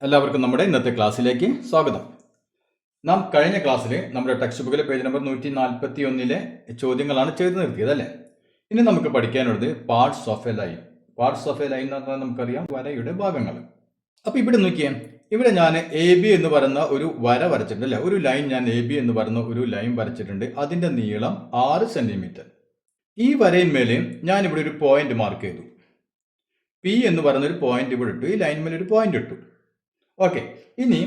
എല്ലാവർക്കും നമ്മുടെ ഇന്നത്തെ ക്ലാസ്സിലേക്ക് സ്വാഗതം. നാം കഴിഞ്ഞ ക്ലാസ്സിൽ നമ്മുടെ ടെക്സ്റ്റ് ബുക്കിലെ പേജ് നമ്പർ 141 ചോദ്യങ്ങളാണ് ചെയ്തു നിർത്തിയത് അല്ലേ. ഇനി നമുക്ക് പഠിക്കാനുള്ളത് parts of A line. Parts of A line എന്ന് പറഞ്ഞാൽ നമുക്കറിയാം വരയുടെ ഭാഗങ്ങൾ. അപ്പോൾ ഇവിടെ നോക്കിയേ, ഇവിടെ ഞാൻ എ ബി എന്ന് പറയുന്ന ഒരു വര വരച്ചിട്ടുണ്ട് അല്ലേ. ഒരു ലൈൻ ഞാൻ എ ബി എന്ന് പറയുന്ന ഒരു ലൈൻ വരച്ചിട്ടുണ്ട്. അതിൻ്റെ നീളം 6 സെൻറ്റിമീറ്റർ. ഈ വരയിന്മേൽ ഞാനിവിടെ ഒരു പോയിന്റ് മാർക്ക് ചെയ്തു. പി എന്ന് പറയുന്ന ഒരു പോയിന്റ് ഇവിടെ ഇട്ടു. ഈ ലൈൻമേൽ ഒരു പോയിന്റ് ഇട്ടു. ഓക്കെ, ഇനി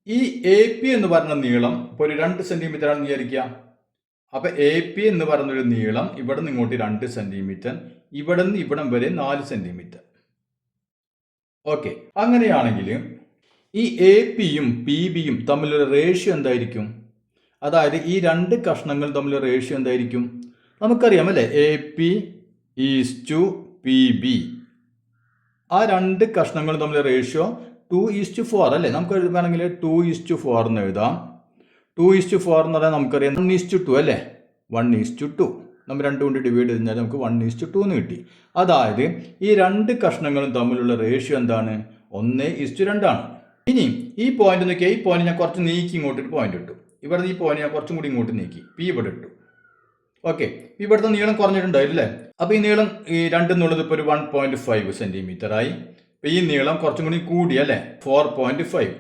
ഈ എ പി എന്ന് പറഞ്ഞ നീളം ഇപ്പോൾ ഒരു 2 സെൻറ്റിമീറ്റർ ആണെന്ന് വിചാരിക്കുക. അപ്പോൾ എ പി എന്ന് പറഞ്ഞൊരു നീളം ഇവിടെ നിന്ന് ഇങ്ങോട്ട് 2 സെൻറ്റിമീറ്റർ, ഇവിടെ നിന്ന് ഇവിടം വരെ 4 സെൻറ്റിമീറ്റർ. ഓക്കെ, അങ്ങനെയാണെങ്കിൽ ഈ എ പിയും പി ബിയും തമ്മിലുള്ള റേഷ്യോ എന്തായിരിക്കും? അതായത് ഈ 2 കഷ്ണങ്ങൾ തമ്മിലുള്ള റേഷ്യോ എന്തായിരിക്കും? നമുക്കറിയാം അല്ലേ, A P is to P B. ആ 2 കഷ്ണങ്ങൾ തമ്മിലുള്ള റേഷ്യോ 2:4 അല്ലേ. നമുക്ക് എഴുതുകയാണെങ്കിൽ 2:4 എന്ന് എഴുതാം. 2:4 എന്ന് പറഞ്ഞാൽ നമുക്കറിയാം 1:2 അല്ലേ. 1:2 നമ്മൾ 2 കൊണ്ട് ഡിവൈഡ് ചെയ്ത് കഴിഞ്ഞാൽ നമുക്ക് 1:2 എന്ന് കിട്ടി. അതായത് ഈ 2 കഷ്ണങ്ങളും തമ്മിലുള്ള റേഷ്യോ എന്താണ്? 1:2 ആണ്. ഇനി ഈ പോയിന്റ് നോക്കിയാൽ, ഈ പോയിന്റ് ഞാൻ കുറച്ച് നീക്കി ഇങ്ങോട്ട് പോയിന്റ് ഇട്ടു. ഇവിടെ ഈ പോയിന്റ് ഞാൻ കുറച്ചും കൂടി ഇങ്ങോട്ട് നീക്കി, പി ഇവിടെ ഇട്ടു. ഓക്കെ, ഇവിടുത്തെ നീളം കുറഞ്ഞിട്ടുണ്ടായില്ലേ. അപ്പോൾ ഈ നീളം ഈ 2 എന്നുള്ളത് ഇപ്പോൾ ഒരു 1.5 സെൻറ്റിമീറ്റർ ആയി. ഈ നീളം കുറച്ചും കൂടി കൂടി അല്ലേ, 4.5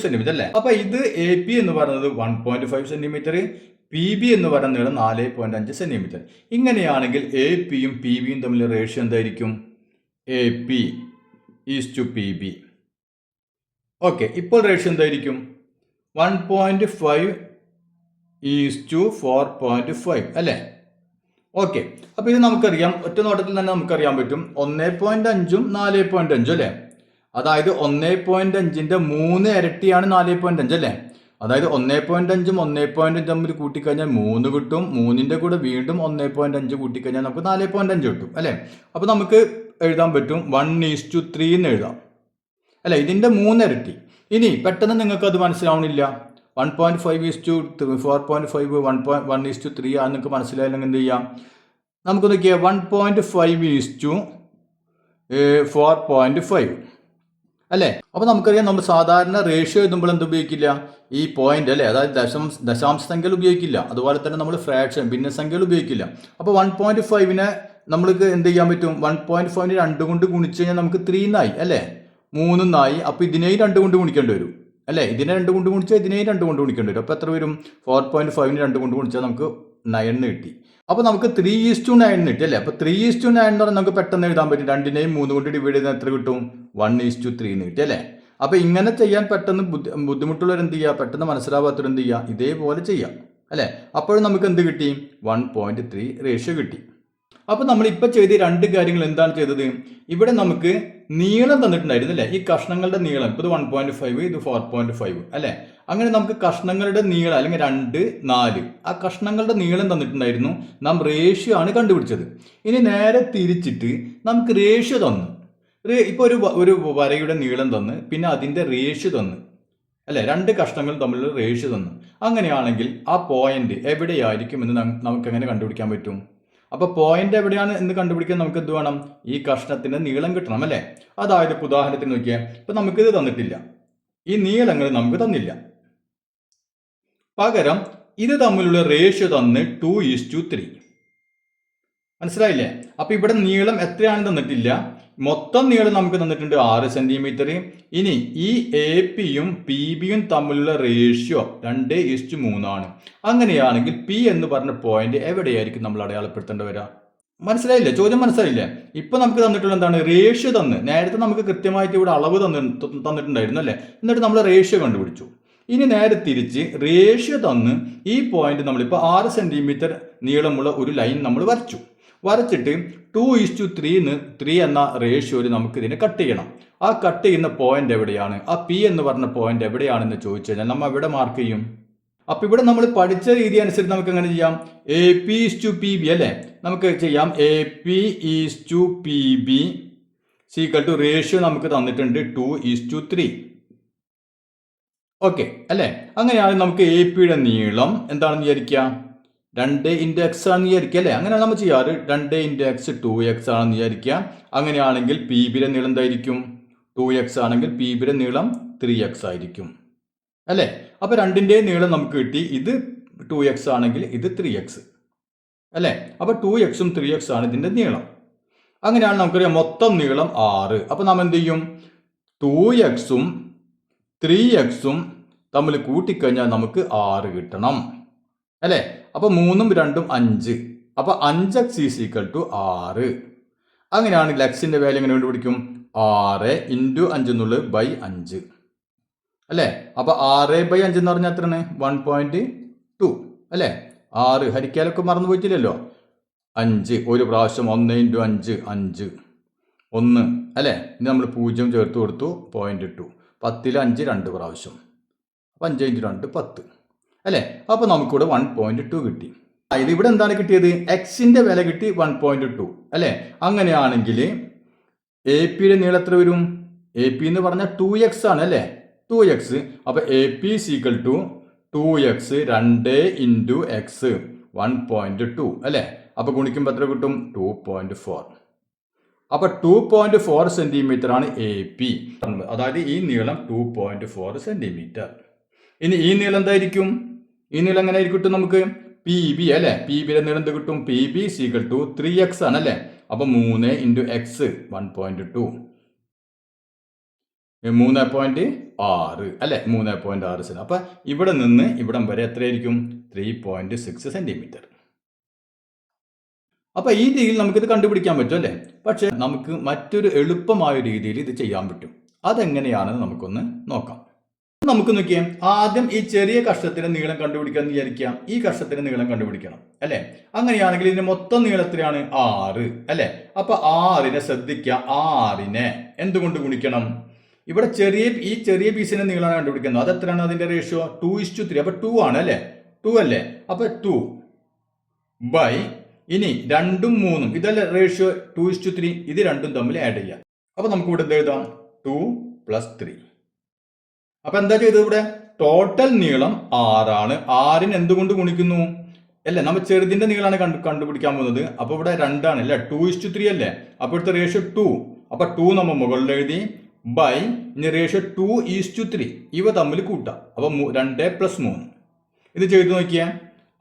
സെന്റിമീറ്റർ അല്ലേ. അപ്പൊ ഇത് എ പി എന്ന് പറയുന്നത് 1.5 സെന്റിമീറ്റർ, പി ബി എന്ന് പറയുന്ന നീളം 4.5 സെന്റിമീറ്റർ. ഇങ്ങനെയാണെങ്കിൽ എ പിയും പി ബിയും തമ്മിലുള്ള റേഷ്യോ എന്തായിരിക്കും? A P is to P B. Okay, ഇപ്പോൾ റേഷ്യോ എന്തായിരിക്കും? 1.5 ഈസ് ടു 4.5 അല്ലേ. ഓക്കെ, അപ്പോൾ ഇത് നമുക്കറിയാം, ഒറ്റ നോട്ടത്തിൽ തന്നെ നമുക്കറിയാൻ പറ്റും 1.5ഉം 4.5 അല്ലേ. അതായത് 1.5ന്റെ 3 ഇരട്ടിയാണ് 4.5 അല്ലേ. അതായത് 1.5ഉം 1.5 തമ്മിൽ കൂട്ടിക്കഴിഞ്ഞാൽ 3 കിട്ടും. 3ന്റെ കൂടെ വീണ്ടും 1.5 കൂട്ടിക്കഴിഞ്ഞാൽ നമുക്ക് 4.5 കിട്ടും അല്ലേ. അപ്പോൾ നമുക്ക് എഴുതാൻ പറ്റും 1:3 എന്ന് എഴുതാം അല്ലേ, ഇതിൻ്റെ 3 ഇരട്ടി. ഇനി പെട്ടെന്ന് നിങ്ങൾക്ക് അത് മനസ്സിലാവണില്ല, 1.5:4.5 1:3 ആണ് നിങ്ങൾക്ക് മനസ്സിലായില്ലെങ്കിൽ എന്ത് ചെയ്യാം? നമുക്ക് നോക്കിയാൽ 1.5:4.5 അല്ലേ. അപ്പോൾ നമുക്കറിയാം, നമ്മൾ സാധാരണ റേഷ്യോ എഴുതുമ്പോൾ എന്ത് ഉപയോഗിക്കില്ല? ഈ പോയിന്റ് അല്ലേ, അതായത് ദശാംശ സംഖ്യകൾ ഉപയോഗിക്കില്ല. അതുപോലെ തന്നെ നമ്മൾ ഫ്രാക്ഷൻ ഭിന്നസംഖ്യകൾ ഉപയോഗിക്കില്ല. അപ്പോൾ 1.5നെ നമ്മൾക്ക് എന്ത് ചെയ്യാൻ പറ്റും? 1.5നെ 2 കൊണ്ട് ഗുണിച്ച് കഴിഞ്ഞാൽ നമുക്ക് 3 എന്നായി അല്ലേ, 3 എന്നായി. അപ്പോൾ ഇതിനെയും 2 കൊണ്ട് ഗുണിക്കേണ്ടി വരും അല്ലേ. ഇതിനെ 2 കൊണ്ട് ഗുണിച്ചാൽ ഇതിനെയും 2 കൊണ്ട് ഗുണിക്കേണ്ടി വരും. അപ്പോൾ എത്ര വരും? 4.5നെ 2 കൊണ്ട് ഗുണിച്ചാൽ നമുക്ക് 9 കിട്ടി. അപ്പോൾ നമുക്ക് 3:9 കിട്ടി അല്ലേ. അപ്പോൾ 3:9 എന്ന് പറഞ്ഞാൽ നമുക്ക് പെട്ടെന്ന് എഴുതാൻ പറ്റും. 2നെയും 3 കൊണ്ട് ഡിവൈഡ് ചെയ്താൽ എത്ര കിട്ടും? 1:3 എന്ന് കിട്ടി അല്ലേ. അപ്പോൾ ഇങ്ങനെ ചെയ്യാൻ പെട്ടെന്ന് ബുദ്ധിമുട്ടുള്ളവർ എന്ത് ചെയ്യുക? പെട്ടെന്ന് മനസ്സിലാവാത്തവർ എന്ത് ചെയ്യുക? ഇതേപോലെ ചെയ്യാം അല്ലേ. അപ്പോഴും നമുക്ക് എന്ത് കിട്ടി? 1.3 റേഷ്യോ കിട്ടി. അപ്പോൾ നമ്മളിപ്പോൾ ചെയ്ത 2 കാര്യങ്ങൾ എന്താണ് ചെയ്തത്? ഇവിടെ നമുക്ക് നീളം തന്നിട്ടുണ്ടായിരുന്നു അല്ലേ, ഈ കഷ്ണങ്ങളുടെ നീളം. ഇപ്പോൾ ഇത് 1.5, ഇത് 4.5 അല്ലേ. അങ്ങനെ നമുക്ക് കഷ്ണങ്ങളുടെ നീളം അല്ലെങ്കിൽ 2, 4 ആ കഷ്ണങ്ങളുടെ നീളം തന്നിട്ടുണ്ടായിരുന്നു. നാം റേഷ്യോ ആണ് കണ്ടുപിടിച്ചത്. ഇനി നേരെ തിരിച്ചിട്ട് നമുക്ക് റേഷ്യോ തന്നു. ഇപ്പോൾ ഒരു വരയുടെ നീളം തന്ന്, പിന്നെ അതിൻ്റെ റേഷ്യോ തന്നു അല്ലേ, 2 കഷ്ണങ്ങൾ തമ്മിലുള്ള റേഷ്യോ തന്നു. അങ്ങനെയാണെങ്കിൽ ആ പോയിന്റ് എവിടെയായിരിക്കും എന്ന് നമുക്ക് എങ്ങനെ കണ്ടുപിടിക്കാൻ പറ്റും? അപ്പോൾ പോയിന്റ് എവിടെയാണ് എന്ന് കണ്ടുപിടിക്കാൻ നമുക്ക് എന്ത് വേണം? ഈ കഷ്ണത്തിന്റെ നീളം കിട്ടണം അല്ലേ. അതായത് ഇപ്പോൾ ഉദാഹരണത്തിന് നോക്കിയാൽ, ഇപ്പം നമുക്കിത് തന്നിട്ടില്ല, ഈ നീളങ്ങൾ നമുക്ക് തന്നില്ല. പകരം ഇത് തമ്മിലുള്ള റേഷ്യോ തന്ന് 2:3. മനസ്സിലായില്ലേ? അപ്പോൾ ഇവിടെ നീളം എത്രയാണെന്ന് തന്നിട്ടില്ല. മൊത്തം നീളം നമുക്ക് തന്നിട്ടുണ്ട് 6 സെൻറ്റിമീറ്റർ. ഇനി ഈ എ പിയും പി ബിയും തമ്മിലുള്ള റേഷ്യോ 2:3 ആണ്. അങ്ങനെയാണെങ്കിൽ പി എന്ന് പറഞ്ഞ പോയിന്റ് എവിടെയായിരിക്കും നമ്മൾ അടയാളപ്പെടുത്തേണ്ടി വരിക? മനസ്സിലായില്ലേ? ചോദ്യം മനസ്സിലായില്ലേ? ഇപ്പൊ നമുക്ക് തന്നിട്ടുള്ള എന്താണ്? റേഷ്യോ തന്ന്. നേരത്തെ നമുക്ക് കൃത്യമായിട്ട് ഇവിടെ അളവ് തന്നിട്ടുണ്ടായിരുന്നു അല്ലേ. എന്നിട്ട് നമ്മൾ റേഷ്യോ കണ്ടുപിടിച്ചു. ഇനി നേരെ തിരിച്ച് റേഷ്യോ തന്ന് ഈ പോയിന്റ് നമ്മളിപ്പോൾ 6 സെൻറ്റിമീറ്റർ നീളമുള്ള ഒരു ലൈൻ നമ്മൾ വരച്ചിട്ട് 2:3 എന്ന റേഷ്യോയിൽ നമുക്ക് ഇതിനെ കട്ട് ചെയ്യണം. ആ കട്ട് ചെയ്യുന്ന പോയിന്റ് എവിടെയാണ്? ആ പി എന്ന് പറഞ്ഞ പോയിന്റ് എവിടെയാണെന്ന് ചോദിച്ചു കഴിഞ്ഞാൽ നമ്മൾ എവിടെ മാർക്ക് ചെയ്യും? അപ്പോൾ ഇവിടെ നമ്മൾ പഠിച്ച രീതി അനുസരിച്ച് നമുക്ക് എങ്ങനെ ചെയ്യാം? A P is to P B അല്ലേ. നമുക്ക് ചെയ്യാം A P is to P B equal to ratio നമുക്ക് തന്നിട്ടുണ്ട് 2:3. ഓക്കെ അല്ലേ. അങ്ങനെയാണെങ്കിൽ നമുക്ക് എ പിയുടെ നീളം എന്താണെന്ന് വിചാരിക്കുക? 2x ആണെന്ന് വിചാരിക്കുക അല്ലേ. അങ്ങനെയാണ് നമ്മൾ ചെയ്യാറ്. 2x 2x ആണെന്ന് വിചാരിക്കുക. അങ്ങനെയാണെങ്കിൽ പി ബിയുടെ നീളം എന്തായിരിക്കും? 2x ആണെങ്കിൽ പി ബിയുടെ നീളം 3x ആയിരിക്കും അല്ലേ. അപ്പോൾ രണ്ടിൻ്റെയും നീളം നമുക്ക് കിട്ടി. ഇത് 2x ആണെങ്കിൽ ഇത് 3x അല്ലേ. അപ്പോൾ 2xും 3x ആണ് ഇതിൻ്റെ നീളം. അങ്ങനെയാണ് നമുക്കറിയാം മൊത്തം നീളം 6. അപ്പോൾ നാം എന്ത് ചെയ്യും? 2xും 3xും തമ്മിൽ കൂട്ടിക്കഴിഞ്ഞാൽ നമുക്ക് 6 കിട്ടണം അല്ലേ. അപ്പോൾ 3ഉം 2ഉം 5. അപ്പോൾ 5x = 6. അങ്ങനെയാണെങ്കിൽ എക്സിൻ്റെ വാല്യൂ എങ്ങനെ കണ്ടുപിടിക്കും? 6 × 5 അല്ലേ. അപ്പോൾ 6/5 എന്ന് പറഞ്ഞാൽ എത്രയാണ്? 1.2 അല്ലേ. 6 ഹരിക്കാലൊക്കെ മറന്നു പോയിട്ടില്ലല്ലോ. 5 ഒരു പ്രാവശ്യം 1 × 5 5 1 അല്ലേ. ഇനി നമ്മൾ 0 ചേർത്ത് കൊടുത്തു 0.2. 10ൽ 5 2 പ്രാവശ്യം. അപ്പോൾ 5 × 2 10 അല്ലേ. അപ്പോൾ നമുക്കിവിടെ 1.2 കിട്ടി. ഇത് ഇവിടെ എന്താണ് കിട്ടിയത്? എക്സിൻ്റെ വില കിട്ടി 1.2 അല്ലേ. അങ്ങനെയാണെങ്കിൽ എ പിയുടെ നീളം എത്ര വരും? എ പി എന്ന് പറഞ്ഞാൽ 2x ആണ് അല്ലേ. 2x. അപ്പോൾ എ പി = 2x 2 × x 1.2 അല്ലേ. അപ്പോൾ ഗുണിക്കുമ്പോൾ എത്ര കിട്ടും? 2.4. അപ്പോൾ 2.4 സെൻറ്റിമീറ്റർ ആണ് എ പി. അതായത് ഈ നീളം 2.4 സെൻറ്റിമീറ്റർ. ഇനി ഈ നീളം എന്തായിരിക്കും? ഈ നീളം എങ്ങനെ കിട്ടും നമുക്ക്? പി ബി അല്ലേ. പി ബിയുടെ നീളം എന്ത് കിട്ടും? പി ബി = 3x ആണ് അല്ലേ. അപ്പോൾ 3 × x 1.2 3.6 അല്ലേ. 3.6 സെൻറ്റ്. അപ്പോൾ ഇവിടെ നിന്ന് ഇവിടം വരെ എത്രയായിരിക്കും? 3.6 സെൻറ്റിമീറ്റർ. അപ്പോൾ ഈ രീതിയിൽ നമുക്കിത് കണ്ടുപിടിക്കാൻ പറ്റും അല്ലേ. പക്ഷേ നമുക്ക് മറ്റൊരു എളുപ്പമായ രീതിയിൽ ഇത് ചെയ്യാൻ പറ്റും. അതെങ്ങനെയാണെന്ന് നമുക്കൊന്ന് നോക്കാം. നമുക്ക് നോക്കിയാൽ ആദ്യം ഈ ചെറിയ കഷ്ണത്തിന്റെ നീളം കണ്ടുപിടിക്കാൻ വിചാരിക്കാം. ഈ കഷ്ണത്തിന്റെ നീളം കണ്ടുപിടിക്കണം അല്ലേ. അങ്ങനെയാണെങ്കിൽ ഇതിന്റെ മൊത്തം നീളം എത്രയാണ്? 6 അല്ലേ. അപ്പോൾ 6നെ ശ്രദ്ധിക്കുക. 6നെ എന്തുകൊണ്ട് ഗുണിക്കണം? ഇവിടെ ഈ ചെറിയ പീസിന്റെ നീളമാണ് കണ്ടുപിടിക്കുന്നത്. അത് എത്രയാണ്? അതിന്റെ റേഷ്യോ 2:3. അപ്പോൾ 2 ആണ് അല്ലേ. 2 അല്ലേ. അപ്പോൾ 2 ബൈ ഇനി 2ഉം 3ഉം ഇതല്ലേ റേഷ്യോ 2:3. ഇത് രണ്ടും തമ്മിൽ ആഡ് ചെയ്യാം. അപ്പോൾ നമുക്ക് ഇവിടെ എന്ത് എഴുതാം? 2 + 3. അപ്പോൾ എന്താ ചെയ്തത്? ഇവിടെ ടോട്ടൽ നീളം 6 ആണ്. 6ന് എന്തുകൊണ്ട് ഗുണിക്കുന്നു അല്ലേ. നമ്മൾ ചെറുതിന്റെ നീളമാണ് കണ്ടുപിടിക്കാൻ പോകുന്നത്. അപ്പോൾ ഇവിടെ 2 ആണ് അല്ലേ. 2:3 അല്ലേ. അപ്പോൾ ഇവിടുത്തെ റേഷ്യോ 2. അപ്പോൾ 2 നമ്മൾ മുകളിൽ എഴുതി ബൈ ഇനി റേഷ്യോ 2:3. ഇവ തമ്മിൽ കൂട്ടാം. അപ്പോൾ 2 + 3. ഇത് ചെയ്ത് നോക്കിയാൽ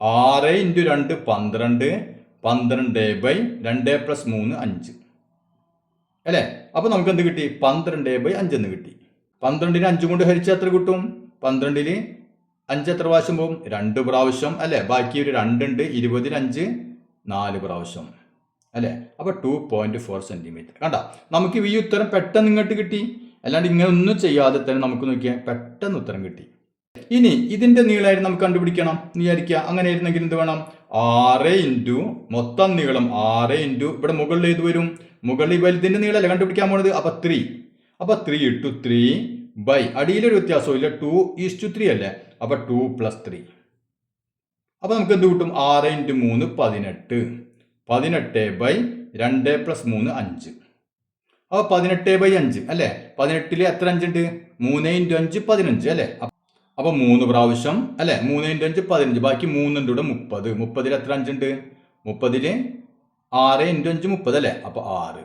6 × 2 12 12/2 + 3 5 അല്ലേ. അപ്പോൾ നമുക്ക് എന്ത് കിട്ടി? 12/5 എന്ന് കിട്ടി. 12നെ 5 കൊണ്ട് ഹരിച്ചാൽ എത്ര കിട്ടും? 12ൽ 5 എത്ര പ്രാവശ്യം പോകും? 2 പ്രാവശ്യം അല്ലേ. ബാക്കി ഒരു 2 ഉണ്ട്. 20ൽ 5 4 പ്രാവശ്യം അല്ലേ. അപ്പോൾ 2.4 സെൻറ്റിമീറ്റർ. കണ്ട നമുക്ക് ഈ ഉത്തരം പെട്ടെന്ന് ഇങ്ങോട്ട് കിട്ടി. അല്ലാണ്ട് ഇങ്ങനെ ഒന്നും ചെയ്യാതെ തന്നെ നമുക്ക് നോക്കിയാൽ പെട്ടെന്ന് ഉത്തരം കിട്ടി. ഇനി ഇതിന്റെ നീളമായിരുന്നു നമുക്ക് കണ്ടുപിടിക്കണം വിചാരിക്കുക. അങ്ങനെ ആയിരുന്നെങ്കിൽ എന്ത് വേണം? 6 × മൊത്തം നീളം 6 × ഇവിടെ മുകളിൽ ഏത് വരും? മുകളിൽ വലുതിന്റെ നീളമല്ലേ കണ്ടുപിടിക്കാൻ പോണത്. അപ്പോൾ 3. അപ്പോൾ 3 × 3 ബൈ അടിയിലൊരു വ്യത്യാസമില്ല 2:3 അല്ലേ. അപ്പോൾ 2 + 3. അപ്പോൾ നമുക്ക് എന്ത് കിട്ടും? 6 × 3 18 18/2 + 3 5. അപ്പോൾ 18/5 അല്ലേ. 18ൽ എത്ര 5 ഉണ്ട്? 3 × 5 15 അല്ലേ. അപ്പോൾ 3 പ്രാവശ്യം അല്ലേ. 3 × 5 15. ബാക്കി 3 ഉണ്ട് ഇവിടെ 30. 30ൽ എത്ര 5 ഉണ്ട്? 30ൽ 6 × 5 30 അല്ലേ. അപ്പോൾ 6.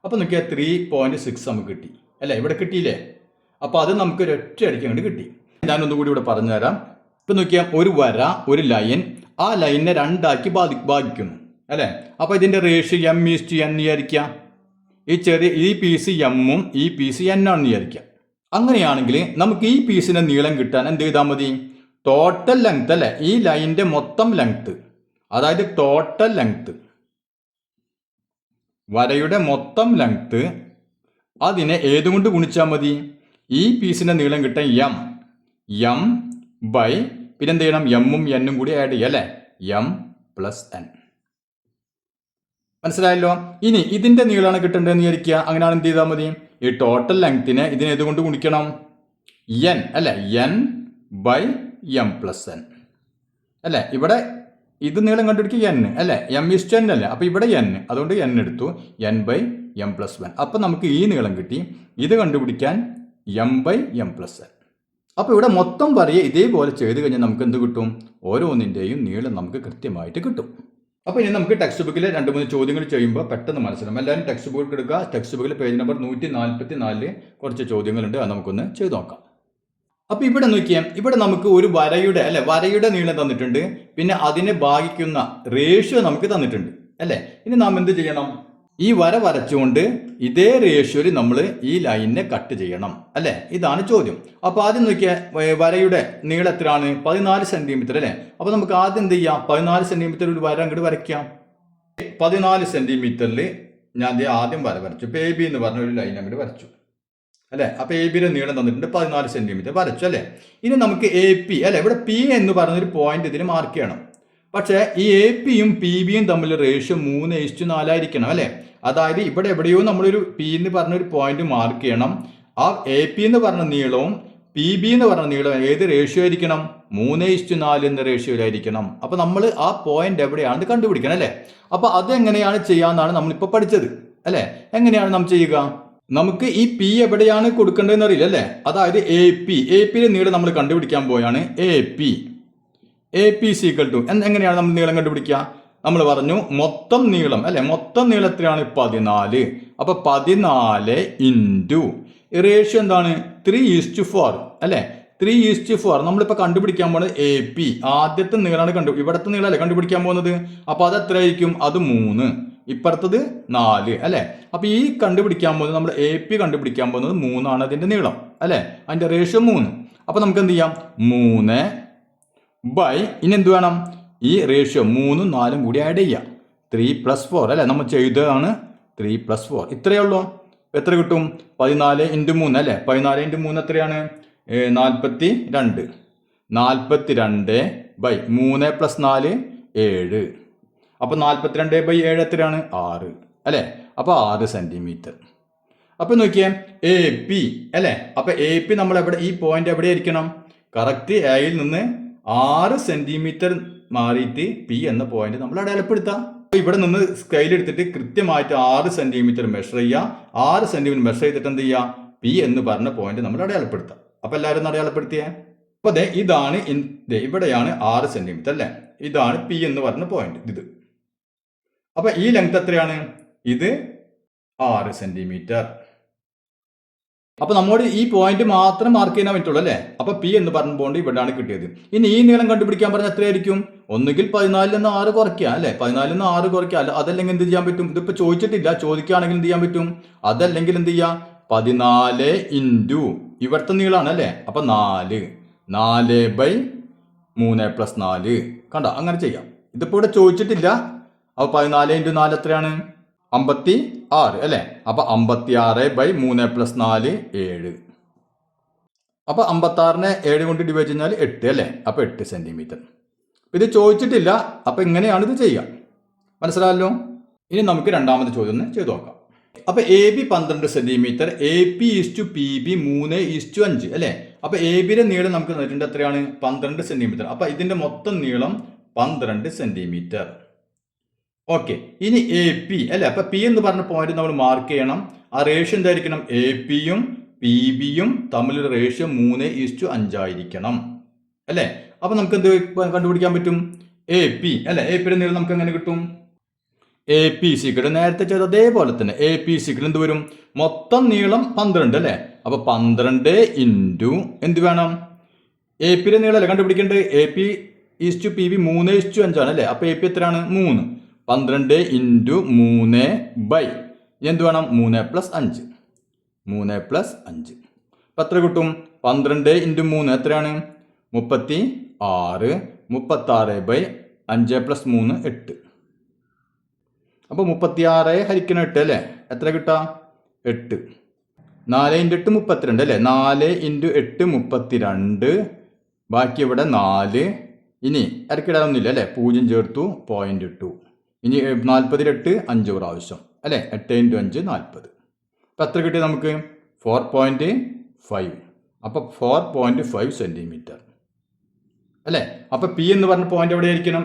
അപ്പോൾ നോക്കിയാൽ 3.6 നമുക്ക് കിട്ടി അല്ലേ. ഇവിടെ കിട്ടിയില്ലേ. അപ്പോൾ അത് നമുക്ക് ഒരൊറ്റ അടിക്ക് അങ്ങോട്ട് കിട്ടി. ഞാനൊന്നുകൂടി ഇവിടെ പറഞ്ഞു തരാം. ഇപ്പം നോക്കിയാൽ ഒരു വര, ഒരു ലൈൻ, ആ ലൈനിനെ 2 ആക്കി ഭാഗിക്കുന്നു അല്ലേ. അപ്പോൾ ഇതിൻ്റെ റേഷ്യോ m:n വിചാരിക്കുക. ഈ പീസ് എമ്മും ഈ പീസ് n ആണെന്ന് വിചാരിക്കുക. അങ്ങനെയാണെങ്കിൽ നമുക്ക് ഈ പീസിന്റെ നീളം കിട്ടാൻ എന്ത് ചെയ്താൽ മതി? ടോട്ടൽ ലെങ്ത് അല്ലേ. ഈ ലൈനിന്റെ മൊത്തം ലെങ്ത്, അതായത് ടോട്ടൽ ലെങ്ത്, വരയുടെ മൊത്തം ലെങ്ത്, അതിനെ ഏതുകൊണ്ട് ഗുണിച്ചാൽ മതി? ഈ പീസിന്റെ നീളം കിട്ടാൻ m ബൈ പിന്നെന്ത് ചെയ്യണം? എമ്മും എന്നും കൂടി ആഡ് ചെയ്യുക അല്ലേ. m + n. മനസ്സിലായല്ലോ. ഇനി ഇതിന്റെ നീളമാണ് കിട്ടേണ്ടതെന്ന് വിചാരിക്കുക. അങ്ങനെയാണ് എന്ത് ചെയ്താൽ മതി? ഈ ടോട്ടൽ ലെങ്ത്തിനെ ഇതിനെ ഏതുകൊണ്ട് ഗുണിക്കണം? n അല്ലേ. n ബൈ m + n അല്ലേ. ഇവിടെ ഇത് നീളം കണ്ടുപിടിക്കുക n അല്ലേ. m:n അല്ലേ. അപ്പോൾ ഇവിടെ n, അതുകൊണ്ട് n എടുത്തു. n by m + 1. അപ്പം നമുക്ക് ഈ നീളം കിട്ടി. ഇത് കണ്ടുപിടിക്കാൻ m ബൈ m + n. അപ്പോൾ ഇവിടെ മൊത്തം വരയെ ഇതേപോലെ ചെയ്ത് കഴിഞ്ഞാൽ നമുക്ക് എന്ത് കിട്ടും? ഓരോന്നിൻ്റെയും നീളം നമുക്ക് കൃത്യമായിട്ട് കിട്ടും. അപ്പോൾ ഇനി നമുക്ക് ടെക്സ്റ്റ് ബുക്കിലെ 2-3 ചോദ്യങ്ങൾ ചെയ്യുമ്പോൾ പെട്ടെന്ന് മനസ്സിലാവും. എല്ലാവരും ടെക്സ്റ്റ് ബുക്ക് എടുക്കുക. ടെക്സ്റ്റ് ബുക്കിലെ പേജ് നമ്പർ 144 കുറച്ച് ചോദ്യങ്ങളുണ്ട്, അത് നമുക്കൊന്ന് ചെയ്ത് നോക്കാം. അപ്പോൾ ഇവിടെ നോക്കിയാൽ ഇവിടെ നമുക്ക് ഒരു വരയുടെ നീളം തന്നിട്ടുണ്ട്, പിന്നെ അതിനെ ഭാഗിക്കുന്ന റേഷ്യോ നമുക്ക് തന്നിട്ടുണ്ട് അല്ലേ. ഇനി നാം എന്ത് ചെയ്യണം? ഈ വര വരച്ചുകൊണ്ട് ഇതേ റേഷ്യോയിൽ നമ്മൾ ഈ ലൈനിനെ കട്ട് ചെയ്യണം അല്ലേ. ഇതാണ് ചോദ്യം. അപ്പോൾ ആദ്യം നോക്കിയാൽ വരയുടെ നീളം എത്രയാണ്? 14 സെന്റിമീറ്റർ അല്ലേ. അപ്പോൾ നമുക്ക് ആദ്യം എന്ത് ചെയ്യാം? 14 സെന്റിമീറ്റർ ഒരു വര അങ്ങോട്ട് വരയ്ക്കാം. 14 സെന്റിമീറ്ററിൽ ഞാൻ ആദ്യം വര വരച്ചു. ഇപ്പോൾ എ ബി എന്ന് പറഞ്ഞ ഒരു ലൈൻ അങ്ങോട്ട് വരച്ചു അല്ലേ. അപ്പോൾ എ ബിയുടെ നീളം തന്നിട്ടുണ്ട് 14 സെന്റിമീറ്റർ വരച്ചു അല്ലേ. ഇനി നമുക്ക് എ പി അല്ലേ, ഇവിടെ പി എന്ന് പറഞ്ഞൊരു പോയിന്റ് ഇതിന് മാർക്ക് ചെയ്യണം. പക്ഷേ ഈ എ പിയും പി ബിയും തമ്മിൽ റേഷ്യോ 3:4 ആയിരിക്കണം അല്ലേ. അതായത് ഇവിടെ എവിടെയോ നമ്മളൊരു പി എന്ന് പറഞ്ഞൊരു പോയിന്റ് മാർക്ക് ചെയ്യണം. ആ എ പി എന്ന് പറഞ്ഞ നീളവും പി ബി എന്ന് പറഞ്ഞ നീളവും ഏത് റേഷ്യോ ആയിരിക്കണം? 3:4 എന്ന റേഷ്യോയിലായിരിക്കണം. അപ്പോൾ നമ്മൾ ആ പോയിന്റ് എവിടെയാണെന്ന് കണ്ടുപിടിക്കണം അല്ലേ. അപ്പോൾ അതെങ്ങനെയാണ് ചെയ്യാമെന്നാണ് നമ്മളിപ്പോൾ പഠിച്ചത് അല്ലേ. എങ്ങനെയാണ് നാം ചെയ്യുക? നമുക്ക് ഈ പി എവിടെയാണ് കൊടുക്കേണ്ടതെന്ന് അറിയില്ല അല്ലേ. അതായത് എ പിയുടെ നീളം നമ്മൾ കണ്ടുപിടിക്കാൻ പോയാണ്. എ പി സീക്വൽ ടു എങ്ങനെയാണ് നമ്മൾ നീളം കണ്ടുപിടിക്കുക? നമ്മൾ പറഞ്ഞു മൊത്തം നീളം അല്ലെ. മൊത്തം നീളം എത്രയാണ്? 14. അപ്പൊ 14 ഇൻറ്റു റേഷ്യോ എന്താണ്? 3:4 അല്ലെ. 3:4 നമ്മളിപ്പോൾ കണ്ടുപിടിക്കാൻ പോകുന്നത് എ പി ആദ്യത്തെ നീളമാണ് ഇവിടുത്തെ നീളമല്ലേ കണ്ടുപിടിക്കാൻ പോകുന്നത്. അപ്പൊ അത് എത്രയായിരിക്കും? അത് 3, ഇപ്പുറത്തത് 4 അല്ലെ. അപ്പൊ ഈ കണ്ടുപിടിക്കാൻ പോകുന്നത് നമ്മൾ എ പി കണ്ടുപിടിക്കാൻ പോകുന്നത് 3 അതിന്റെ നീളം അല്ലെ. അതിന്റെ റേഷ്യോ 3. അപ്പൊ നമുക്ക് എന്ത് ചെയ്യാം? 3 ബൈ ഇനി എന്ത് വേണം? ഈ റേഷ്യോ 3ഉം 4ഉം കൂടി ആഡ് ചെയ്യാം. 3+4 അല്ലെ. നമ്മൾ ചെയ്തതാണ് 3+4. ഇത്രയേ ഉള്ളൂ. എത്ര കിട്ടും? 14 × 3 അല്ലെ. 14 × 3 എത്രയാണ്? 42. 42 ബൈ 3 + 4 7. അപ്പൊ 42/7 എത്രയാണ്? 6 അല്ലെ. അപ്പൊ 6 സെന്റിമീറ്റർ. അപ്പൊ നോക്കിയേ എ പി അല്ലെ. അപ്പൊ എ പി നമ്മൾ എവിടെ, ഈ പോയിന്റ് എവിടെയായിരിക്കണം? കറക്റ്റ് എയിൽ നിന്ന് 6 സെന്റിമീറ്റർ മാറിയിട്ട് പി എന്ന പോയിന്റ് നമ്മൾ അടയാളപ്പെടുത്താം. ഇവിടെ നിന്ന് സ്കെയിൽ എടുത്തിട്ട് കൃത്യമായിട്ട് 6 സെന്റിമീറ്റർ മെഷർ ചെയ്യുക. 6 സെന്റിമീറ്റർ മെഷർ ചെയ്തിട്ട് എന്ത് ചെയ്യുക? പി എന്ന് പറഞ്ഞ പോയിന്റ് നമ്മൾ അടയാളപ്പെടുത്താം. അപ്പൊ എല്ലാവരും അടയാളപ്പെടുത്തിയേ. അപ്പൊ അതെ ഇതാണ് ഇവിടെയാണ് 6 സെന്റിമീറ്റർ അല്ലെ. ഇതാണ് പി എന്ന് പറഞ്ഞ പോയിന്റ് ഇത്. അപ്പൊ ഈ ലെങ്ത് എത്രയാണ്? ഇത് 6 സെന്റിമീറ്റർ. അപ്പൊ നമ്മോട് ഈ പോയിന്റ് മാത്രം മാർക്ക് ചെയ്യാൻ പറ്റുള്ളൂ അല്ലേ. അപ്പൊ പി എന്ന് പറഞ്ഞ പോയിന്റ് ഇവിടെയാണ് കിട്ടിയത്. ഇനി ഈ നീളം കണ്ടുപിടിക്കാൻ പറഞ്ഞാൽ എത്രയായിരിക്കും? ഒന്നുകിൽ 14 നിന്ന് 6 കുറയ്ക്കുക അല്ലെ. 14 നിന്ന് 6 കുറയ്ക്കുക. അതല്ലെങ്കിൽ എന്ത് ചെയ്യാൻ പറ്റും? ഇതിപ്പോ ചോദിച്ചിട്ടില്ല, ചോദിക്കുകയാണെങ്കിൽ എന്ത് ചെയ്യാൻ പറ്റും? അതല്ലെങ്കിൽ എന്ത് ചെയ്യാം? 14 ഇൻറ്റു ഇവിടുത്തെ നീളാണ് അല്ലെ. അപ്പൊ 4 4/3 + 4 കണ്ട, അങ്ങനെ ചെയ്യാം. ഇതിപ്പോ ഇവിടെ ചോദിച്ചിട്ടില്ല. അപ്പൊ 14 × 4 എത്രയാണ്? 56 അല്ലെ. അപ്പൊ 56/3 + 4 7. അപ്പൊ 56നെ 7 കൊണ്ട് ഡിവൈഡ് ചെയ്താൽ 8 അല്ലെ. അപ്പൊ 8 സെന്റിമീറ്റർ. ഇത് ചോദിച്ചിട്ടില്ല. അപ്പൊ ഇങ്ങനെയാണ് ഇത് ചെയ്യുക. മനസ്സിലായല്ലോ. ഇനി നമുക്ക് രണ്ടാമത്തെ ചോദ്യം ഒന്ന് ചെയ്തു നോക്കാം. അപ്പൊ A B 12 centimetre, A P = P B 3:5 അല്ലെ. അപ്പൊ എ ബിയുടെ നീളം നമുക്ക് തന്നിട്ടുണ്ട് എത്രയാണ്? 12 സെന്റിമീറ്റർ. അപ്പൊ ഇതിന്റെ മൊത്തം നീളം 12 സെന്റിമീറ്റർ. ഓക്കെ. ഇനി എ പി അല്ലെ. അപ്പൊ പി എന്ന് പറഞ്ഞ പോയിന്റ് നമ്മൾ മാർക്ക് ചെയ്യണം. ആ റേഷ്യോ എന്തായിരിക്കണം? എ പിയും പി ബിയും തമ്മിലൊരു റേഷ്യോ 3:5 ആയിരിക്കണം അല്ലെ. അപ്പൊ നമുക്ക് എന്ത് കണ്ടുപിടിക്കാൻ പറ്റും? എ പി അല്ലെ. എ പിയുടെ നീളം നമുക്ക് എങ്ങനെ കിട്ടും? എ പി സിക്കട് നേരത്തെ ചെയ്ത അതേപോലെ തന്നെ എ പി സിക്കട് എന്ത് വരും? മൊത്തം നീളം 12 അല്ലെ. അപ്പൊ 12 ഇൻറ്റു എന്ത് വേണം? എ പിയുടെ നീളം അല്ലെ കണ്ടുപിടിക്കേണ്ടത്. എ പി = പി ബി 3:5 ആണ് അല്ലെ. അപ്പൊ എ പി എത്രയാണ്? 3. 12 ഇൻറ്റു 3 ബൈ എന്ത് വേണം? 3 + 5. 3 + 5 അപ്പം എത്ര കിട്ടും? 12 ഇൻറ്റു 3 എത്രയാണ്? 36. 36/5 + 3 8. അപ്പോൾ 36 ഹരിക്കണം 8 അല്ലേ. എത്ര കിട്ടാം? 8. 4 × 8 32 അല്ലേ. 4 × 8 32. ബാക്കി ഇവിടെ 4. ഇനി ഇടയ്ക്കിടാനൊന്നുമില്ല അല്ലേ. 0 ചേർത്തു 0.2. ഇനി 48 5 പ്രാവശ്യം അല്ലേ. 8 × 5 40. അപ്പം എത്ര കിട്ടി നമുക്ക്? 4.5. അപ്പോൾ 4.5 സെന്റിമീറ്റർ അല്ലേ. അപ്പോൾ പി എന്ന് പറഞ്ഞ പോയിന്റ് എവിടെയായിരിക്കണം?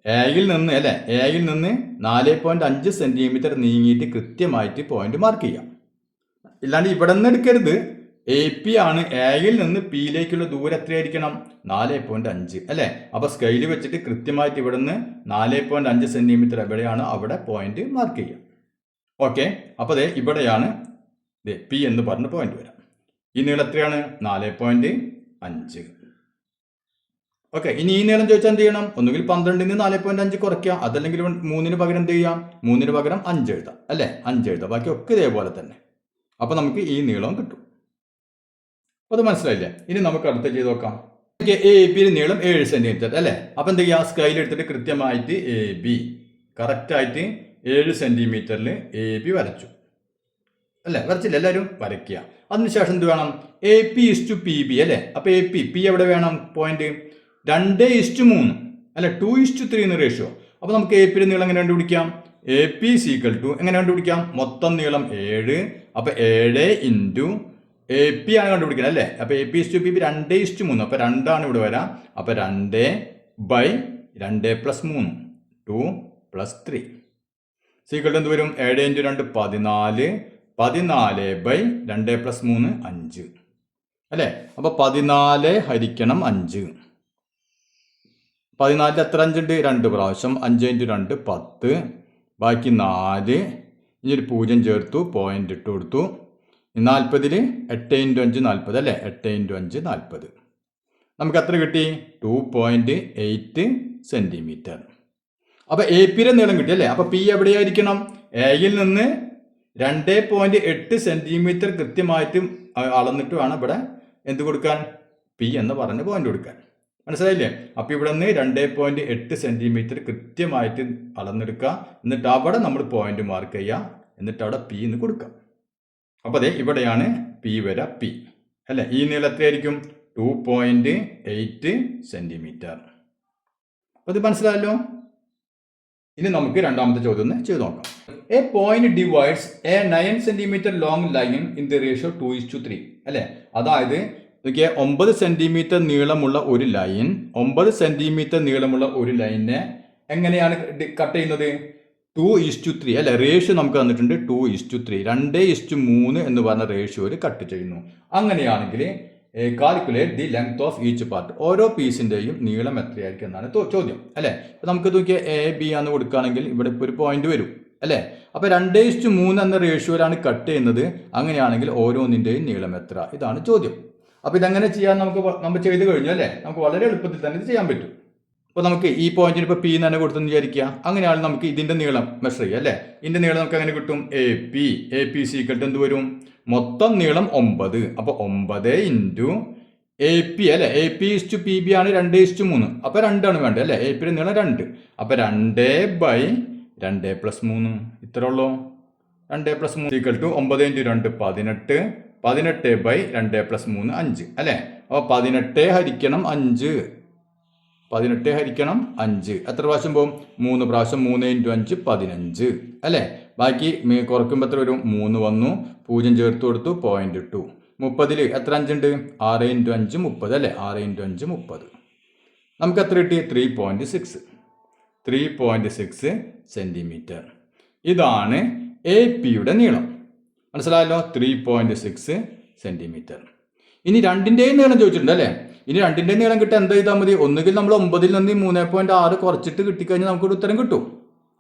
എയിൽ നിന്ന് അല്ലേ. എയിൽ നിന്ന് 4.5 സെന്റിമീറ്റർ നീങ്ങിയിട്ട് കൃത്യമായിട്ട് പോയിന്റ് മാർക്ക് ചെയ്യാം. ഇല്ലാണ്ട് ഇവിടെ നിന്ന് എടുക്കരുത്. എ പി ആണ് എയിൽ നിന്ന് പിയിലേക്കുള്ള ദൂരം എത്രയായിരിക്കണം 4.5 അല്ലേ. അപ്പൊ സ്കെയിൽ വെച്ചിട്ട് കൃത്യമായിട്ട് ഇവിടെ നിന്ന് 4.5 സെന്റിമീറ്റർ എവിടെയാണ് അവിടെ പോയിന്റ് മാർക്ക് ചെയ്യുക. ഓക്കെ, അപ്പൊ അതെ ഇവിടെയാണ് പി എന്ന് പറഞ്ഞ പോയിന്റ് വരാം. ഈ നീളം എത്രയാണ് 4.5. ഓക്കെ, ഇനി ഈ നീളം ചോദിച്ചാൽ എന്ത് ചെയ്യണം? ഒന്നുകിൽ 12 4.5 കുറയ്ക്കുക, അതല്ലെങ്കിൽ 3 പകരം എന്ത് ചെയ്യാം? 3 പകരം 5 എഴുതാം അല്ലേ. 5 എഴുതാം, ബാക്കി ഒക്കെ ഇതേപോലെ തന്നെ. അപ്പൊ നമുക്ക് ഈ നീളം കിട്ടും. അത് മനസ്സിലായില്ലേ? ഇനി നമുക്ക് അടുത്ത ചെയ്ത് നോക്കാം. എ ബി നീളം 7 സെന്റിമീറ്റർ അല്ലേ. അപ്പൊ എന്ത് ചെയ്യുക? സ്കെയിൽ എടുത്തിട്ട് കൃത്യമായിട്ട് എ ബി കറക്റ്റായിട്ട് 7 സെന്റിമീറ്ററിൽ എ ബി വരച്ചു അല്ലേ. വരച്ചില്ല? എല്ലാവരും വരയ്ക്കുക. അതിനുശേഷം എന്ത് വേണം? A P is to P B അല്ലേ. അപ്പൊ എ പി എവിടെ വേണം? പോയിന്റ് 2:3 അല്ലെ, 2:3 എന്ന് റേഷ്യോ. അപ്പൊ നമുക്ക് എ പിയുടെ നീളം എങ്ങനെ കണ്ടുപിടിക്കാം? എ പി സീക്വൽ ടു എങ്ങനെ കണ്ടുപിടിക്കാം? മൊത്തം നീളം 7, അപ്പൊ 7 ഇൻറ്റു എ പി ആണ് കണ്ടുപിടിക്കുന്നത് അല്ലേ. അപ്പൊ A P is to P B 2:3, അപ്പൊ 2 ആണ് ഇവിടെ വരാം. അപ്പൊ 2/2 + 3 2 + 3 സീക്വൽ ടു എന്ത് വരും? 7 × 2 14, 14/2 + 3 5 അല്ലേ. അപ്പൊ 14 ഹരിക്കണം 5. 14 എത്ര 5 ഉണ്ട്? 2 പ്രാവശ്യം. 5 × 2 10, ബാക്കി 4. ഇനി ഒരു 0 ചേർത്തു, പോയിന്റ് ഇട്ട് കൊടുത്തു. 40 8 × 5 40 അല്ലേ. 8 × 5 40. നമുക്ക് എത്ര കിട്ടി? 2.8 സെന്റിമീറ്റർ. അപ്പൊ എ പിയുടെ നീളം കിട്ടി അല്ലേ. അപ്പൊ പി എവിടെയായിരിക്കണം? എയിൽ നിന്ന് 2.8 സെന്റിമീറ്റർ കൃത്യമായിട്ട് അളന്നിട്ട് വേണം ഇവിടെ എന്ത് കൊടുക്കാൻ? പി എന്ന് പറഞ്ഞ പോയിന്റ് കൊടുക്കാൻ. മനസ്സിലായില്ലേ? അപ്പൊ ഇവിടെ നിന്ന് 2.8 സെന്റിമീറ്റർ കൃത്യമായിട്ട് അളന്നെടുക്കുക. എന്നിട്ട് അവിടെ നമ്മൾ പോയിന്റ് മാർക്ക് ചെയ്യുക. എന്നിട്ട് അവിടെ പി എന്ന് കൊടുക്കാം. അപ്പൊ അതെ ഇവിടെയാണ് പി വര പി അല്ലെ. ഈ നീളം എത്രയായിരിക്കും? 2.8 സെന്റിമീറ്റർ. അപ്പൊ ഇത് മനസ്സിലായല്ലോ. ഇനി നമുക്ക് രണ്ടാമത്തെ ചോദ്യം ഒന്ന് ചെയ്ത് നോക്കാം. A point divides A 9 centimetre long line in the ratio 2:3 അല്ലെ. അതായത് 9 സെന്റിമീറ്റർ നീളമുള്ള ഒരു ലൈൻ 9 സെന്റിമീറ്റർ നീളമുള്ള ഒരു ലൈനിനെ എങ്ങനെയാണ് കട്ട് ചെയ്യുന്നത്? 2:3 അല്ലെ. റേഷ്യോ നമുക്ക് തന്നിട്ടുണ്ട് 2:3, 2:3 എന്ന് പറഞ്ഞ റേഷ്യോയിൽ കട്ട് ചെയ്യുന്നു. അങ്ങനെയാണെങ്കിൽ calculate the length of each part. ഓരോ പീസിന്റെയും നീളം എത്രയായിരിക്കും എന്നാണ് ചോദ്യം അല്ലെ. ഇപ്പൊ നമുക്ക് നോക്കിയാൽ എ ബി ആണെന്ന് കൊടുക്കുകയാണെങ്കിൽ ഇവിടെ ഇപ്പോൾ ഒരു പോയിന്റ് വരും അല്ലെ. അപ്പൊ 2:3 എന്ന റേഷ്യോയിലാണ് കട്ട് ചെയ്യുന്നത്. അങ്ങനെയാണെങ്കിൽ ഓരോന്നിന്റെയും നീളം എത്ര? ഇതാണ് ചോദ്യം. അപ്പൊ ഇതെങ്ങനെ ചെയ്യാൻ നമ്മൾ ചെയ്ത് കഴിഞ്ഞു അല്ലെ. നമുക്ക് വളരെ എളുപ്പത്തിൽ തന്നെ ഇത് ചെയ്യാൻ പറ്റും. അപ്പൊ നമുക്ക് ഈ പോയിന്റിന് ഇപ്പൊ പി തന്നെ കൊടുത്തെന്ന് വിചാരിക്കുക. അങ്ങനെയാണ് നമുക്ക് ഇതിന്റെ നീളം മെഷർ ചെയ്യുക അല്ലെ. ഇതിന്റെ നീളം നമുക്ക് അങ്ങനെ കിട്ടും. എ പി സീക്വൽ എന്ത് വരും? മൊത്തം നീളം 9. അപ്പൊ 9 ഇൻറ്റു എ പി അല്ലെ. A P is to P B ആണ് 2:3. അപ്പൊ 2 ആണ് വേണ്ടത് അല്ലെ. എ പിയുടെ നീളം 2. അപ്പൊ 2/2 + 3 ഇത്ര ഉള്ളൂ. 2 + 3 സീക്വൽ ടു 9 × 2 18, 18/2 + 3 5 അല്ലെ. അപ്പൊ 18 ഹരിക്കണം 5, 18 ഹരിക്കണം 5 എത്ര പ്രാവശ്യം പോകും? 3 പ്രാവശ്യം. 3 × 5 15 അല്ലെ. ബാക്കി കുറയ്ക്കുമ്പോൾ എത്ര വരും? 3 വന്നു, 0 ചേർത്ത് കൊടുത്തു, പോയിന്റ് ഇട്ടു. 30 എത്ര 5 ഉണ്ട്? 6 × 5 30 അല്ലെ. 6 × 5 30. നമുക്ക് എത്ര കിട്ടി? 3.6 സെന്റിമീറ്റർ. ഇതാണ് എ പിയുടെ നീളം. മനസ്സിലായല്ലോ? 3.6 സെന്റിമീറ്റർ. ഇനി രണ്ടിന്റെയും നീളം ചോദിച്ചിട്ടുണ്ട് അല്ലെ. ഇനി രണ്ടിന്റെയും നീളം കിട്ടാൻ എന്ത് ചെയ്താൽ മതി? ഒന്നുകിൽ നമ്മൾ 9ൽ നിന്ന് 3.6 കുറച്ചിട്ട് കിട്ടിക്കഴിഞ്ഞാൽ നമുക്കൊരു ഉത്തരം കിട്ടും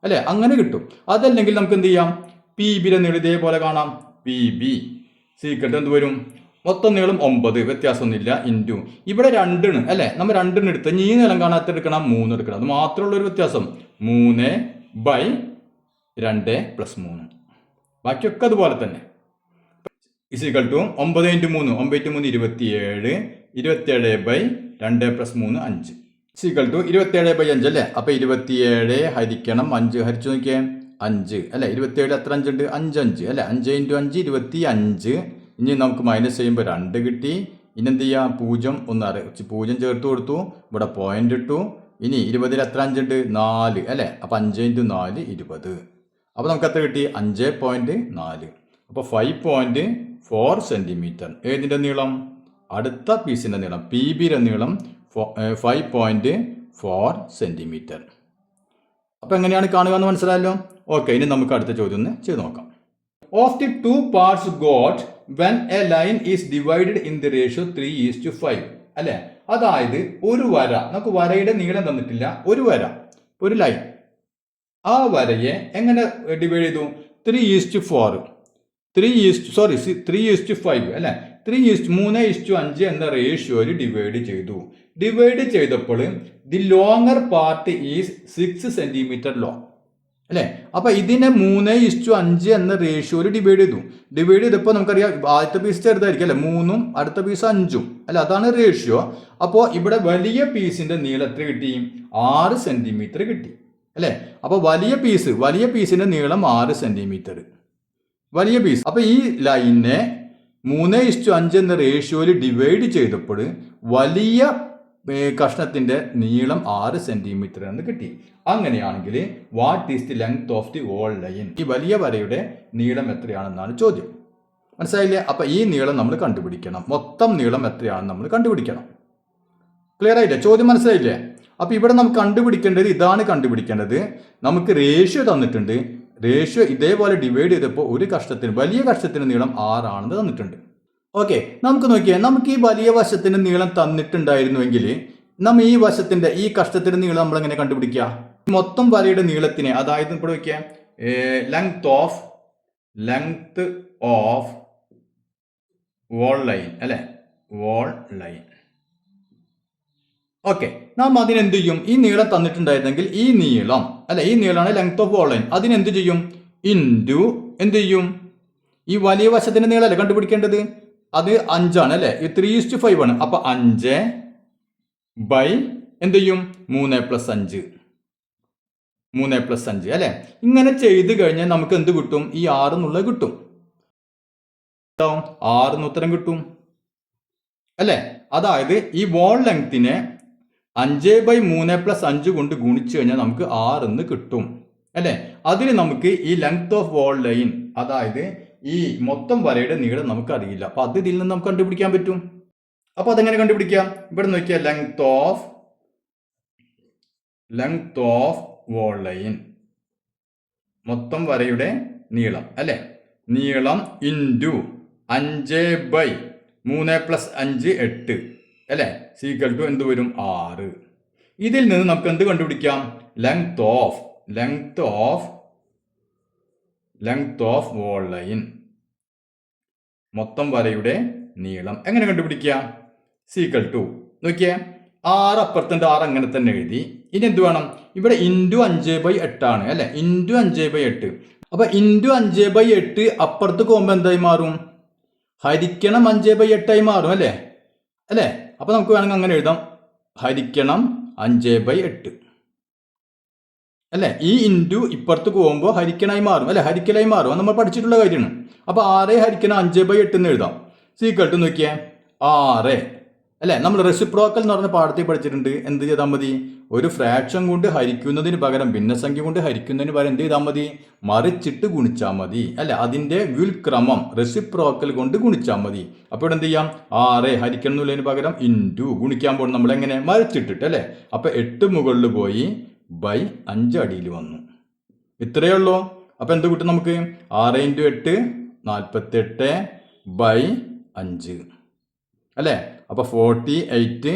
അല്ലെ. അങ്ങനെ കിട്ടും. അതല്ലെങ്കിൽ നമുക്ക് എന്ത് ചെയ്യാം? പി ബിയുടെ നീളം ഇതേപോലെ കാണാം. പി ബി സീക്വൽ എന്ത് വരും? മൊത്തം നീളം 9, വ്യത്യാസമൊന്നുമില്ല, ഇൻറ്റു ഇവിടെ 2 അല്ലെ. നമ്മൾ 2 എടുത്ത് ഈ നീളം കാണാത്ത എടുക്കണം, 3 എടുക്കണം. അത് മാത്രമുള്ള ഒരു വ്യത്യാസം. 3/2 + 3 ബാക്കിയൊക്കെ അതുപോലെ തന്നെ. ഇസിക്കൽ ടു 9 × 3 9 × 3 27, 27/2 + 3 5 ഇസിക്കൽ ടു 27/5 അല്ലേ. അപ്പൊ 27 ഹരിക്കണം 5 ഹരിച്ചു നോക്കിയേ 5 അല്ലെ. 27 എത്ര 5 ഉണ്ട്? 5 5 അല്ലെ. 5 × 5 25. ഇനി നമുക്ക് മൈനസ് ചെയ്യുമ്പോൾ 2 കിട്ടി. ഇനി എന്ത് ചെയ്യാം? 0 0 ചേർത്ത് കൊടുത്തു, ഇവിടെ പോയിന്റ് ഇട്ടു. ഇനി 20ൽ എത്ര 5 ഉണ്ട്? 4 അല്ലെ. അപ്പൊ 5 × 4 20. അപ്പൊ നമുക്ക് എത്ര കിട്ടി? 5.4. അപ്പൊ 5.4 സെന്റിമീറ്റർ. ഏതിന്റെ നീളം? അടുത്ത പീസിന്റെ നീളം പി ബിയുടെ നീളം 5.4 സെന്റിമീറ്റർ. അപ്പൊ എങ്ങനെയാണ് കാണുക എന്ന് മനസ്സിലായല്ലോ. ഓക്കെ, ഇനി നമുക്ക് അടുത്ത ചോദ്യം ഒന്ന് ചെയ്ത് നോക്കാം. Of the 2 parts got when A line is divided in the ratio 3:5 അല്ലെ, അതായത് ഒരു വര, നമുക്ക് വരയുടെ നീളം തന്നിട്ടില്ല, ഒരു വര, ഒരു ലൈൻ, ആ വരയെ എങ്ങനെ ഡിവൈഡ് ചെയ്തു? 3:4 3:5 അല്ലെ, 3:5 എന്ന റേഷ്യോയിൽ ഡിവൈഡ് ചെയ്തു. ഡിവൈഡ് ചെയ്തപ്പോൾ the longer part is 6 centimetre long അല്ലെ. അപ്പൊ ഇതിനെ 3:5 എന്ന റേഷ്യോയിൽ ഡിവൈഡ് ചെയ്തു. ഡിവൈഡ് ചെയ്തപ്പോൾ നമുക്കറിയാം ആദ്യത്തെ പീസ് ചെറുതായിരിക്കും അല്ലെ, 3ഉം അടുത്ത പീസ് 5ഉം അല്ലെ, അതാണ് റേഷ്യോ. അപ്പോൾ ഇവിടെ വലിയ പീസിന്റെ നീളം എത്ര കിട്ടി? 6 സെന്റിമീറ്റർ കിട്ടി അല്ലെ. അപ്പൊ വലിയ പീസിന്റെ നീളം 6 സെന്റിമീറ്റർ, വലിയ പീസ്. അപ്പൊ ഈ ലൈനെ 3:5 എന്ന റേഷ്യോയിൽ ഡിവൈഡ് ചെയ്തപ്പോൾ വലിയ കഷ്ണത്തിന്റെ നീളം 6 സെന്റിമീറ്റർ എന്ന് കിട്ടി. അങ്ങനെയാണെങ്കിൽ what is the length of the whole line? ഈ വലിയ വരയുടെ നീളം എത്രയാണെന്നാണ് ചോദ്യം. മനസ്സിലായില്ലേ? അപ്പൊ ഈ നീളം നമ്മൾ കണ്ടുപിടിക്കണം. മൊത്തം നീളം എത്രയാണെന്ന് നമ്മൾ കണ്ടുപിടിക്കണം. ക്ലിയർ ആയില്ലേ? ചോദ്യം മനസ്സിലായില്ലേ? അപ്പൊ ഇവിടെ നമുക്ക് കണ്ടുപിടിക്കേണ്ടത് ഇതാണ് കണ്ടുപിടിക്കേണ്ടത്. നമുക്ക് റേഷ്യോ തന്നിട്ടുണ്ട്. റേഷ്യോ ഇതേപോലെ ഡിവൈഡ് ചെയ്തപ്പോൾ ഒരു കഷ്ണത്തിന്, വലിയ കഷ്ണത്തിന് നീളം 6 ആണെന്ന് തന്നിട്ടുണ്ട്. ഓക്കെ, നമുക്ക് നോക്കിയാൽ നമുക്ക് ഈ വലിയ വശത്തിന്റെ നീളം തന്നിട്ടുണ്ടായിരുന്നുവെങ്കിൽ നമ്മൾ ഈ വശത്തിന്റെ, ഈ കഷ്ണത്തിന്റെ നീളം നമ്മൾ എങ്ങനെ കണ്ടുപിടിക്കുക? മൊത്തം വരയുടെ നീളത്തിനെ, അതായത് ഇപ്പോൾ നോക്കിയാൽ ലെങ്ത് ഓഫ് വോൾ ലൈൻ അല്ലെ, വോൾ ലൈൻ. ഓക്കെ, നാം അതിനെന്ത് ചെയ്യും? ഈ നീളം തന്നിട്ടുണ്ടായിരുന്നെങ്കിൽ ഈ നീളം അല്ലെ, ഈ നീളമാണ് ലെങ്ത് ഓഫ് വോൾ ലൈൻ, അതിനെന്ത് ചെയ്യും? ഇൻറ്റു എന്ത് ചെയ്യും? ഈ വലിയ വശത്തിന്റെ നീളമല്ലേ കണ്ടുപിടിക്കേണ്ടത്, അത് 5 ആണ് അല്ലെ, ഈ 3:5 ആണ്. അപ്പൊ 5 ബൈ എന്ത് ചെയ്യും? 3+5 അല്ലെ. ഇങ്ങനെ ചെയ്ത് കഴിഞ്ഞാൽ നമുക്ക് എന്ത് കിട്ടും? ഈ 6 എന്നുള്ളത് കിട്ടും. 6 എന്ന് ഉത്തരം കിട്ടും അല്ലെ. അതായത് ഈ വോൾ ലെങ്തിനെ 5/3+5 കൊണ്ട് ഗുണിച്ചു കഴിഞ്ഞാൽ നമുക്ക് 6 എന്ന് കിട്ടും അല്ലെ. അതിന് നമുക്ക് ഈ ലെങ്ത് ഓഫ് വോൾ ലൈൻ, അതായത് ഈ മൊത്തം വരയുടെ നീളം നമുക്ക് അറിയില്ല. അപ്പൊ അത് ഇതിൽ നിന്ന് നമുക്ക് കണ്ടുപിടിക്കാൻ പറ്റും. അപ്പൊ അതെങ്ങനെ കണ്ടുപിടിക്കാം? ഇവിടെ നോക്കിയാൽ ലെങ്ത് ഓഫ് വോൾ ലൈൻ, മൊത്തം വരയുടെ നീളം അല്ലെ, നീളം ഇൻറ്റു 5/3+5 8 അല്ലെ, സീക്വൽ ടു എന്ത് വരും? 6. ഇതിൽ നിന്ന് നമുക്ക് എന്ത് കണ്ടുപിടിക്കാം? ലെങ്ത് ഓഫ് വോൾ ലൈൻ, മൊത്തം വരയുടെ നീളം എങ്ങനെ കണ്ടുപിടിക്കാം? സീക്വൽ ടു നോക്കിയേ, 6 അപ്പുറത്തുണ്ട്, 6 അങ്ങനെ തന്നെ എഴുതി. ഇനി എന്ത് വേണം? ഇവിടെ ഇൻറ്റു 5/8 ആണ് അല്ലെ, ഇൻറ്റു 5/8. അപ്പൊ ഇൻറ്റു 5/8 അപ്പുറത്ത് പോകുമ്പോൾ എന്തായി മാറും? ഹരിക്കണം 5/8 ആയി മാറും അല്ലെ. അപ്പൊ നമുക്ക് വേണമെങ്കിൽ അങ്ങനെ എഴുതാം, ഹരിക്കണം 5/8 അല്ലെ. ഈ ഇൻറ്റു ഇപ്പുറത്ത് പോകുമ്പോൾ ഹരിക്കനായി മാറും അല്ലെ, ഹരിക്കലായി മാറും, നമ്മൾ പഠിച്ചിട്ടുള്ള കാര്യമാണ്. അപ്പൊ 6 ഹരിക്കണം 5/8 എന്ന് എഴുതാം. സീക്വൽ ടു നോക്കിയേ 6 അല്ലെ. നമ്മൾ റെസിപ്രോക്കൽ എന്ന് പറഞ്ഞ പാഠത്തിൽ പഠിച്ചിട്ടുണ്ട്. എന്ത് ചെയ്താൽ മതി? ഒരു ഫ്രാക്ഷൻ കൊണ്ട് ഹരിക്കുന്നതിന് പകരം, ഭിന്നസംഖ്യ കൊണ്ട് ഹരിക്കുന്നതിന് പകരം എന്ത് ചെയ്താൽ മതി? മറിച്ചിട്ട് ഗുണിച്ചാൽ മതി അല്ലെ. അതിന്റെ വ്യുൽക്രമം റെസിപ്രോക്കൽ കൊണ്ട് ഗുണിച്ചാൽ മതി. അപ്പോൾ ഇവിടെ എന്ത് ചെയ്യാം? 6 ഹരിക്കണം എന്നുള്ളതിന് പകരം ഇൻറ്റു ഗുണിക്കാൻ പോകും നമ്മൾ എങ്ങനെ? മറിച്ചിട്ടിട്ട് അല്ലെ. അപ്പൊ 8 മുകളിൽ പോയി ബൈ 5 അടിയിൽ വന്നു. ഇത്രയേ ഉള്ളൂ. അപ്പൊ എന്ത് കിട്ടും നമുക്ക്? 6 × 8 48 ബൈ 5 അല്ലെ. അപ്പൊ 48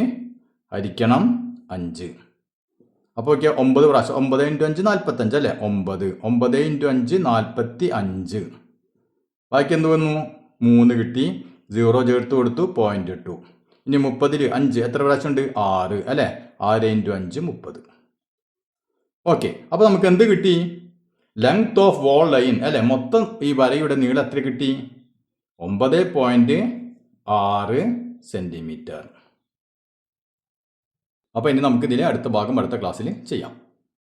ഹരിക്കണം 5. അപ്പോൾ ഓക്കെ, 9 പ്രാവശ്യം, 9 × 5 45 അല്ലെ, 9 × 5 45. ബാക്കി എന്ത് വന്നു? 3 കിട്ടി, 0 ചേർത്ത് കൊടുത്തു, പോയിന്റ് ഇട്ടു. ഇനി 30ൽ 5 എത്ര പ്രാവശ്യം ഉണ്ട്? 6 അല്ലെ, 6 × 5 30. ഓക്കെ, അപ്പൊ നമുക്ക് എന്ത് കിട്ടി? ലെങ്ത് ഓഫ് വോൾ ലൈൻ അല്ലെ, മൊത്തം ഈ വരയുടെ നീളം എത്ര കിട്ടി? 9.6 സെന്റിമീറ്റർ. അപ്പൊ ഇനി നമുക്ക് ഇതിലെ അടുത്ത ഭാഗം അടുത്ത ക്ലാസ്സിൽ ചെയ്യാം.